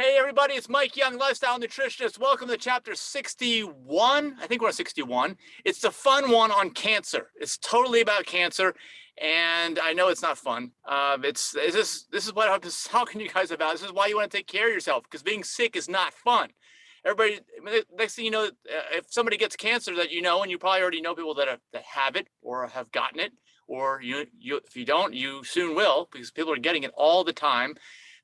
Hey everybody, it's Mike Young, Lifestyle Nutritionist. Welcome to chapter 61. I think we're on 61. It's the fun one on cancer. It's totally about cancer, and I know it's not fun. This is what I'm talking to you guys about. This is why you want to take care of yourself, because being sick is not fun. Everybody, next thing you know, if somebody gets cancer that you know, and you probably already know people that have it or have gotten it, or if you don't, you soon will, because people are getting it all the time.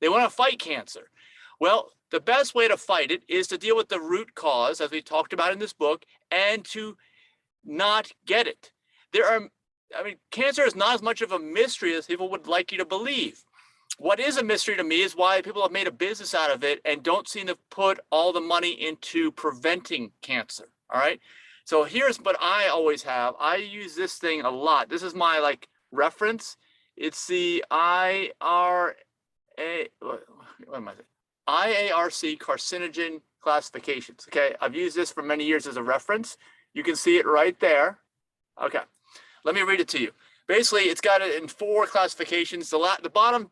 They want to fight cancer. Well, the best way to fight it is to deal with the root cause, as we talked about in this book, and to not get it. Cancer is not as much of a mystery as people would like you to believe. What is a mystery to me is why people have made a business out of it and don't seem to put all the money into preventing cancer. All right. So here's what I always have. I use this thing a lot. This is my reference. It's the IRC carcinogen classifications. Okay, I've used this for many years as a reference. You can see it right there. Okay, let me read it to you. Basically, it's got it in 4 classifications. The bottom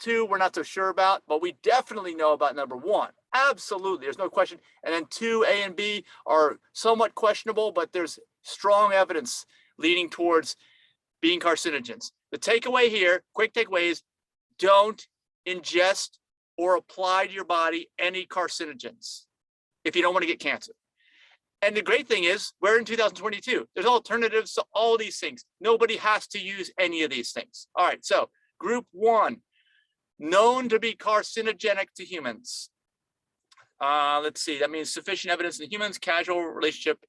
2 we're not so sure about, but we definitely know about number 1. Absolutely, there's no question. And then 2, A and B, are somewhat questionable, but there's strong evidence leading towards being carcinogens. The takeaway here, quick takeaway, is don't ingest or apply to your body any carcinogens if you don't want to get cancer. And the great thing is, we're in 2022. There's alternatives to all these things. Nobody has to use any of these things. All right, so group 1, known to be carcinogenic to humans. Let's see, that means sufficient evidence in humans, causal relationship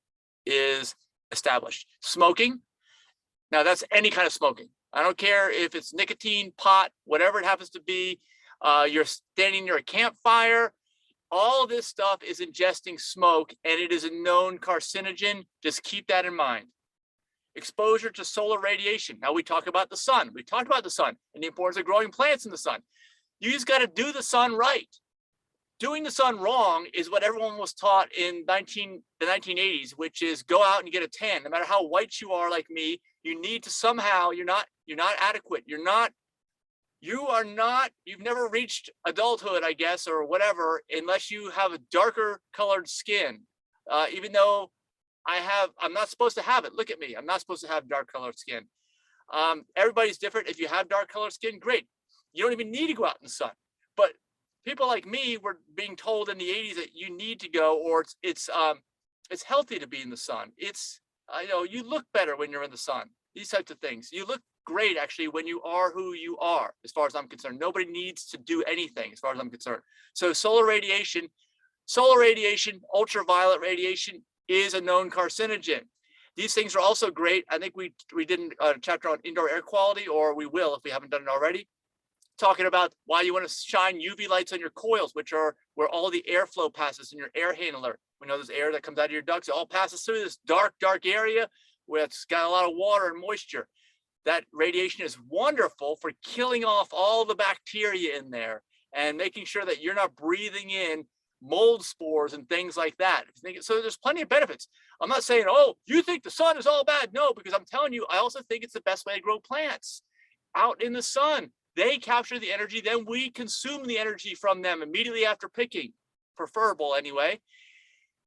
is established. Smoking, now that's any kind of smoking. I don't care if it's nicotine, pot, whatever it happens to be. You're standing near a campfire. All of this stuff is ingesting smoke, and it is a known carcinogen. Just keep that in mind. Exposure to solar radiation. Now we talk about the sun. We talked about the sun and the importance of growing plants in the sun. You just got to do the sun right. Doing the sun wrong is what everyone was taught in the 1980s, which is go out and get a tan. No matter how white you are, like me, you need to somehow, you're not adequate. You've never reached adulthood, I guess, or whatever, unless you have a darker colored skin. Even though I'm not supposed to have it. Look at me. I'm not supposed to have dark colored skin. Everybody's different. If you have dark colored skin, great. You don't even need to go out in the sun. But people like me were being told in the 80s that you need to go, or it's healthy to be in the sun. You look better when you're in the sun. These types of things. You look great actually when you are who you are, as far as I'm concerned. Nobody needs to do anything as far as I'm concerned. So solar radiation, ultraviolet radiation is a known carcinogen. These things are also great. I think we did a chapter on indoor air quality, or we will if we haven't done it already, talking about why you want to shine UV lights on your coils, which are where all the airflow passes in your air handler. We know there's air that comes out of your ducts. It all passes through this dark area where it's got a lot of water and moisture. That radiation is wonderful for killing off all the bacteria in there and making sure that you're not breathing in mold spores and things like that. So there's plenty of benefits. I'm not saying, oh, you think the sun is all bad. No, because I'm telling you, I also think it's the best way to grow plants out in the sun. They capture the energy, then we consume the energy from them immediately after picking, preferable anyway.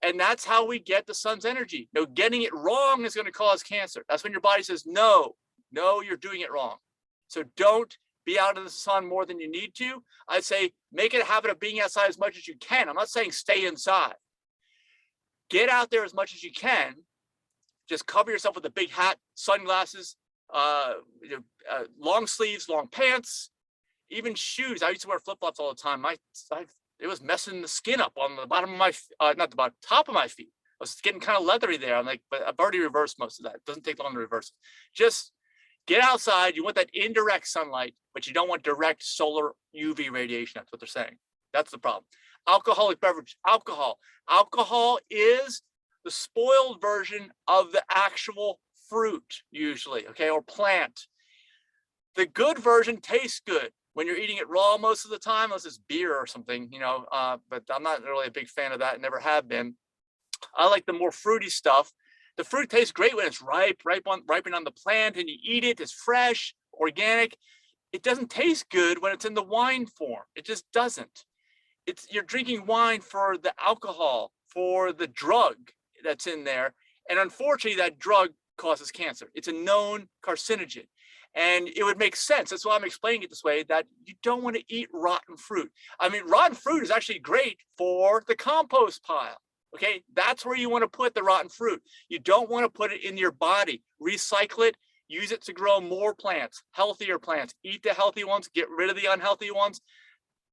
And that's how we get the sun's energy. No, getting it wrong is going to cause cancer. That's when your body says, no, you're doing it wrong. So don't be out in the sun more than you need to. I'd say make it a habit of being outside as much as you can. I'm not saying stay inside. Get out there as much as you can. Just cover yourself with a big hat, sunglasses, long sleeves, long pants, even shoes. I used to wear flip-flops all the time. It was messing the skin up on the bottom of my, not the bottom, top of my feet. I was getting kind of leathery there. I'm like, but I've already reversed most of that. It doesn't take long to reverse. Just get outside. You want that indirect sunlight, but you don't want direct solar UV radiation. That's what they're saying. That's the problem. Alcoholic beverage, alcohol. Alcohol is the spoiled version of the actual fruit, usually, okay, or plant. The good version tastes good when you're eating it raw most of the time, unless it's beer or something, but I'm not really a big fan of that, never have been. I like the more fruity stuff. The fruit tastes great when it's ripening on the plant and you eat it. It's fresh, organic. It doesn't taste good when it's in the wine form. It just doesn't. you're drinking wine for the alcohol, for the drug that's in there. And unfortunately, that drug causes cancer. It's a known carcinogen. And it would make sense. That's why I'm explaining it this way, that you don't want to eat rotten fruit. I mean, rotten fruit is actually great for the compost pile. Okay, that's where you want to put the rotten fruit. You don't want to put it in your body. Recycle it, use it to grow more plants, healthier plants. Eat the healthy ones, get rid of the unhealthy ones.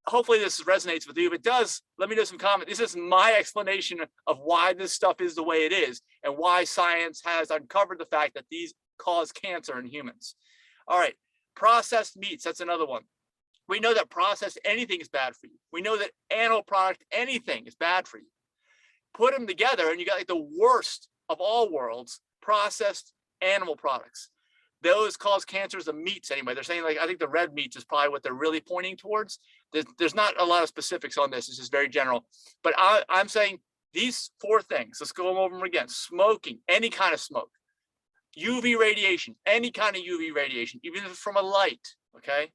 Hopefully this resonates with you. If it does, let me know some comments. This is my explanation of why this stuff is the way it is and why science has uncovered the fact that these cause cancer in humans. All right, processed meats, that's another one. We know that processed anything is bad for you. We know that animal product, anything is bad for you. Put them together and you got like the worst of all worlds, processed animal products. Those cause cancers of meats anyway. They're saying, like, I think the red meats is probably what they're really pointing towards. There's not a lot of specifics on this. This is very general. But I'm saying these 4 things, let's go over them again. Smoking, any kind of smoke. UV radiation, any kind of UV radiation, even if it's from a light, okay?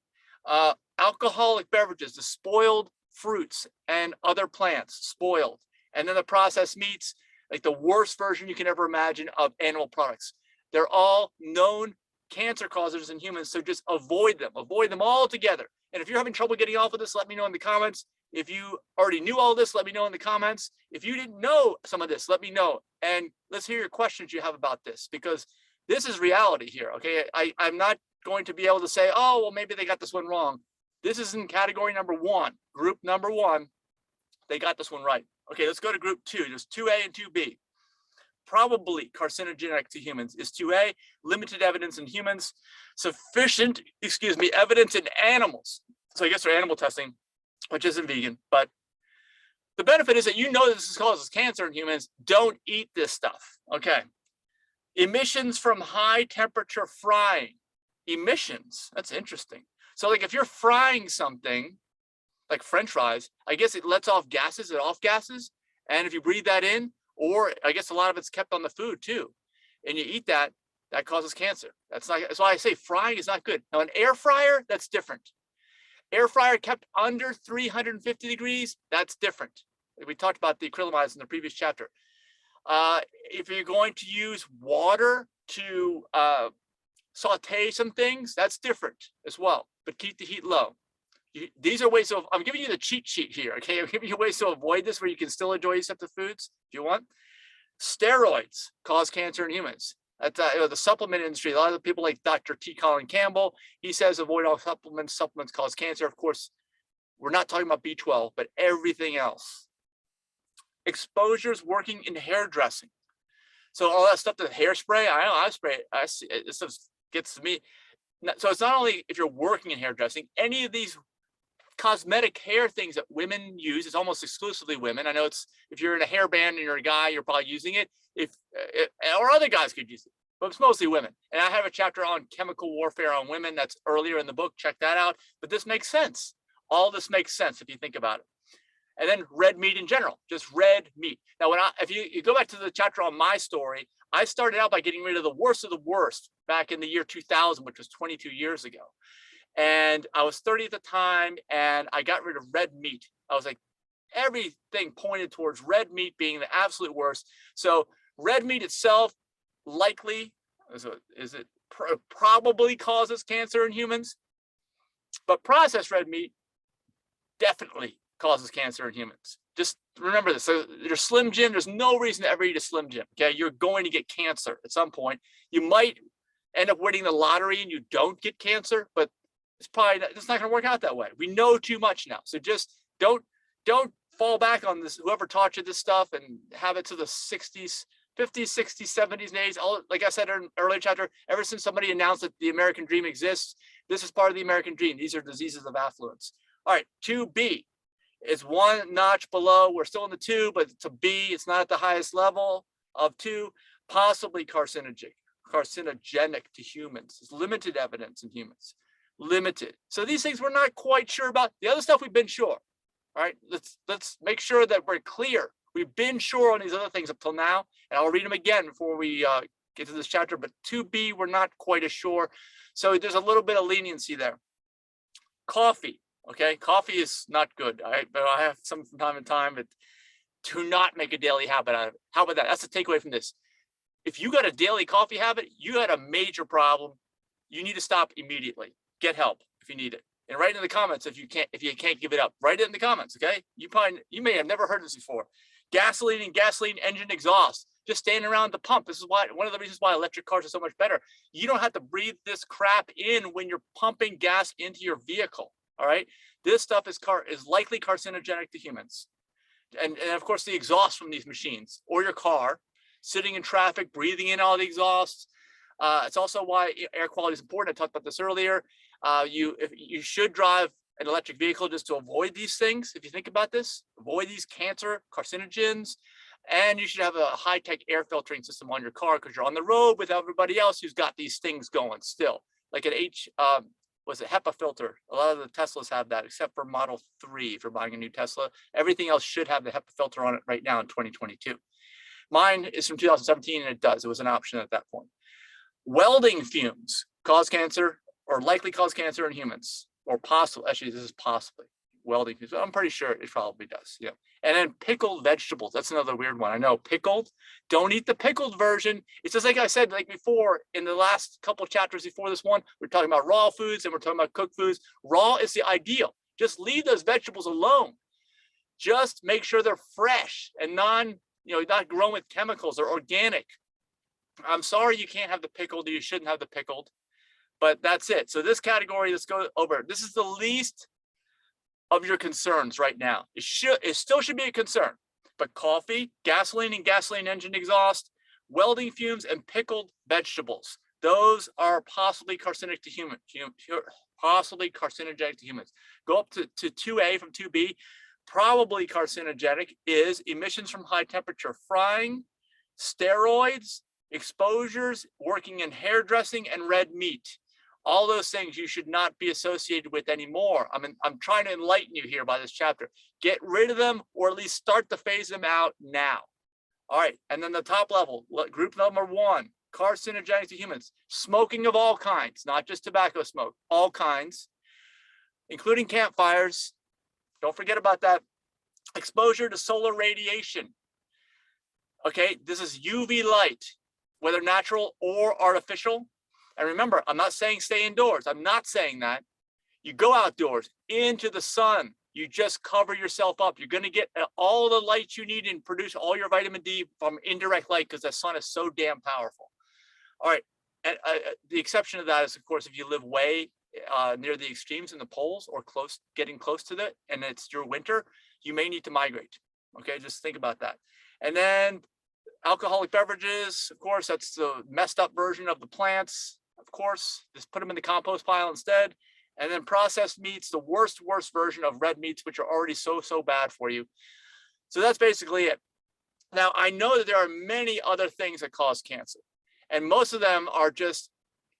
Alcoholic beverages, the spoiled fruits and other plants, spoiled. And then the processed meats, like the worst version you can ever imagine of animal products. They're all known cancer causers in humans, so just avoid them altogether. And if you're having trouble getting off of this, let me know in the comments. If you already knew all this, let me know in the comments. If you didn't know some of this, let me know. And let's hear your questions you have about this, because this is reality here, okay? I'm not going to be able to say, oh, well, maybe they got this one wrong. This is in category number 1, group number 1. They got this one right. Okay, let's go to group 2. There's 2A and 2B. Probably carcinogenic to humans is 2A, limited evidence in humans, sufficient, evidence in animals. So I guess they're animal testing, which isn't vegan, but the benefit is that you know this causes cancer in humans. Don't eat this stuff, okay? Emissions from high temperature frying. Emissions, that's interesting. So like if you're frying something, like French fries, I guess it lets off gases, and if you breathe that in, or I guess a lot of it's kept on the food too, and you eat that, that causes cancer. That's why I say frying is not good. Now an air fryer, that's different. Air fryer kept under 350 degrees, that's different. We talked about the acrylamides in the previous chapter. If you're going to use water to saute some things, that's different as well, but keep the heat low. These are ways of, I'm giving you the cheat sheet here, okay? I'm giving you ways to avoid this where you can still enjoy accepted foods if you want. Steroids cause cancer in humans. That's, the supplement industry, a lot of people like Dr. T. Colin Campbell, he says avoid all supplements. Supplements cause cancer. Of course, we're not talking about B12, but everything else. Exposures working in hairdressing. So all that stuff, the hairspray, I spray it. I see it, this stuff gets to me. So it's not only if you're working in hairdressing, any of these cosmetic hair things that women use, is almost exclusively women. I know it's, if you're in a hair band and you're a guy, you're probably using it. Or other guys could use it, but it's mostly women. And I have a chapter on chemical warfare on women that's earlier in the book. Check that out. But this makes sense. All this makes sense if you think about it. And then red meat in general, just red meat. Now, if you go back to the chapter on my story, I started out by getting rid of the worst back in the year 2000, which was 22 years ago. And I was 30 at the time, and I got rid of red meat. I was like, everything pointed towards red meat being the absolute worst. So red meat itself likely, probably causes cancer in humans, but processed red meat definitely causes cancer in humans. Just remember this. So your Slim Jim, there's no reason to ever eat a Slim Jim, okay? You're going to get cancer at some point. You might end up winning the lottery and you don't get cancer, but it's not going to work out that way. We know too much now. So just don't fall back on this, whoever taught you this stuff, and have it to the 60s, 50s, 60s, 70s, and 80s. Like I said in an earlier chapter, ever since somebody announced that the American dream exists, this is part of the American dream. These are diseases of affluence. All right, 2B is one notch below. We're still in the 2, but it's a B. It's not at the highest level of 2. Possibly carcinogenic to humans. There's limited evidence in humans. Limited. So these things we're not quite sure about. The other stuff we've been sure. All right, let's make sure that we're clear. We've been sure on these other things up till now, and I'll read them again before we get to this chapter. But 2B, we're not quite as sure. So there's a little bit of leniency there. Coffee. Okay, coffee is not good. But I have some from time to time, but do not make a daily habit out of it. How about that? That's the takeaway from this. If you got a daily coffee habit, you got a major problem. You need to stop immediately. Get help if you need it. And write in the comments if you can't give it up. Write it in the comments, okay? You may have never heard this before. Gasoline and gasoline engine exhaust. Just standing around the pump. This is why one of the reasons why electric cars are so much better. You don't have to breathe this crap in when you're pumping gas into your vehicle. All right. This stuff is likely carcinogenic to humans. And of course, the exhaust from these machines or your car, sitting in traffic, breathing in all the exhausts. It's also why air quality is important. I talked about this earlier. You should drive an electric vehicle just to avoid these things. If you think about this, avoid these cancer, carcinogens, and you should have a high-tech air filtering system on your car because you're on the road with everybody else who's got these things going still. Like an HEPA filter. A lot of the Teslas have that, except for Model 3. If you're buying a new Tesla, everything else should have the HEPA filter on it right now in 2022. Mine is from 2017, and it does. It was an option at that point. Welding fumes cause cancer or likely cause cancer in humans, or possibly. Actually, this is possibly welding fumes. I'm pretty sure it probably does. Yeah. And then pickled vegetables. That's another weird one. I know, pickled. Don't eat the pickled version. It's just like I said, like before, in the last couple of chapters before this one, we're talking about raw foods and we're talking about cooked foods. Raw is the ideal. Just leave those vegetables alone. Just make sure they're fresh and not grown with chemicals or organic. I'm sorry you can't have the pickled, or you shouldn't have the pickled, but that's it. So this category, let's go over. This is the least of your concerns right now. It still should be a concern, but coffee, gasoline and gasoline engine exhaust, welding fumes, and pickled vegetables, those are possibly carcinogenic to humans. Possibly carcinogenic to humans. Go up to 2A from 2B. Probably carcinogenic is emissions from high temperature frying, steroids, exposures, working in hairdressing, and red meat. All those things you should not be associated with anymore. I'm trying to enlighten you here by this chapter. Get rid of them, or at least start to phase them out now. All right, and then the top level, group number 1, carcinogenic to humans. Smoking of all kinds, not just tobacco smoke, all kinds, including campfires. Don't forget about that. Exposure to solar radiation. Okay, this is UV light, whether natural or artificial. And remember, I'm not saying stay indoors. I'm not saying that. You go outdoors into the sun. You just cover yourself up. You're going to get all the light you need and produce all your vitamin D from indirect light because the sun is so damn powerful. All right. And the exception to that is, of course, if you live way near the extremes in the poles or getting close to that, and it's your winter, you may need to migrate. Okay, just think about that. And then alcoholic beverages, of course, that's the messed up version of the plants. Of course, just put them in the compost pile instead. And then processed meats, the worst version of red meats, which are already so bad for you. So that's basically it. Now, I know that there are many other things that cause cancer, and most of them are just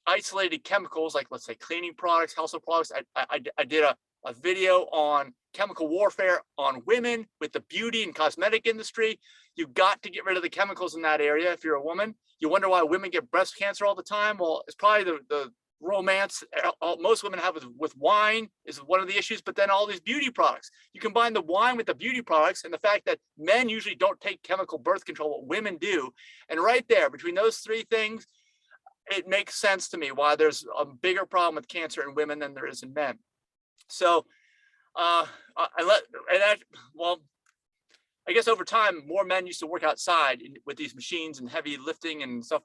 isolated chemicals, like let's say cleaning products, household products. I did a video on chemical warfare on women with the beauty and cosmetic industry. You've got to get rid of the chemicals in that area if you're a woman. You wonder why women get breast cancer all the time. Well, it's probably the romance most women have with wine is one of the issues, but then all these beauty products. You combine the wine with the beauty products and the fact that men usually don't take chemical birth control, what women do. And right there, between those three things, it makes sense to me why there's a bigger problem with cancer in women than there is in men. So, I guess over time, more men used to work outside with these machines and heavy lifting and stuff.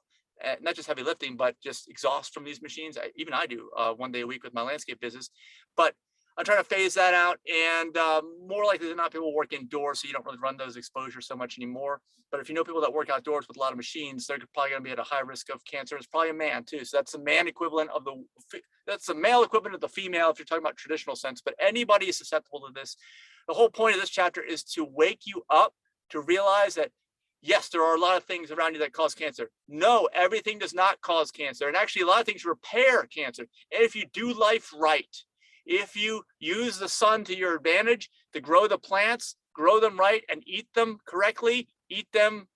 Not just heavy lifting, but just exhaust from these machines. Even I do 1 day a week with my landscape business. But I'm trying to phase that out, and more likely than not, people work indoors, so you don't really run those exposures so much anymore. But if you know people that work outdoors with a lot of machines, they're probably going to be at a high risk of cancer. It's probably a man too, so that's the man equivalent of that's the male equivalent of the female if you're talking about traditional sense. But anybody is susceptible to this. The whole point of this chapter is to wake you up to realize that yes, there are a lot of things around you that cause cancer. No, everything does not cause cancer, and actually a lot of things repair cancer. And if you do life right, if you use the sun to your advantage to grow the plants, grow them right, and eat them correctly, eat them,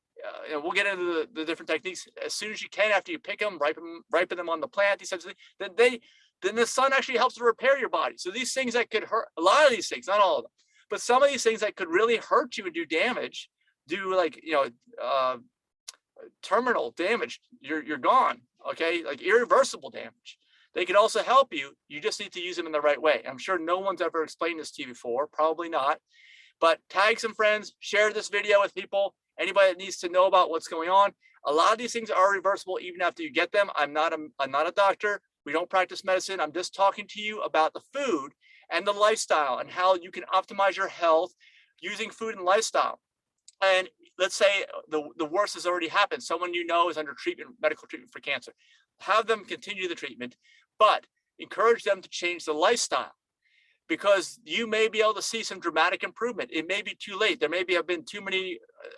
and we'll get into the different techniques as soon as you can after you pick them, ripen them on the plant, these types of things, then then the sun actually helps to repair your body. So these things that could hurt, a lot of these things, not all of them, but some of these things that could really hurt you and do damage, do like, terminal damage, you're gone, okay? Like irreversible damage. They could also help you. You just need to use them in the right way. I'm sure no one's ever explained this to you before, probably not, but tag some friends, share this video with people, anybody that needs to know about what's going on. A lot of these things are reversible even after you get them. I'm not a doctor. We don't practice medicine. I'm just talking to you about the food and the lifestyle and how you can optimize your health using food and lifestyle. And let's say the worst has already happened. Someone you know is under treatment, medical treatment for cancer. Have them continue the treatment, but encourage them to change the lifestyle, because you may be able to see some dramatic improvement. It may be too late. There may have been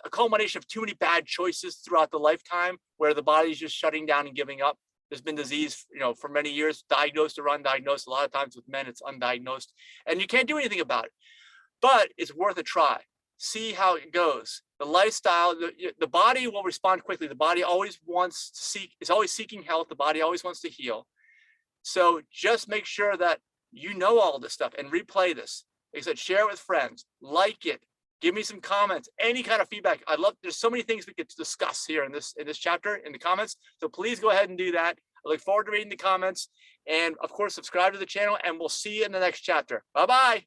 a culmination of too many bad choices throughout the lifetime where the body's just shutting down and giving up. There's been disease, for many years, diagnosed or undiagnosed. A lot of times with men, it's undiagnosed, and you can't do anything about it. But it's worth a try. See how it goes. The lifestyle, the body will respond quickly. The body always is always seeking health. The body always wants to heal. So just make sure that you know all this stuff and replay this. Like I said, share it with friends, like it, give me some comments, any kind of feedback. There's so many things we could discuss here in this chapter in the comments. So please go ahead and do that. I look forward to reading the comments, and of course, subscribe to the channel, and we'll see you in the next chapter. Bye-bye.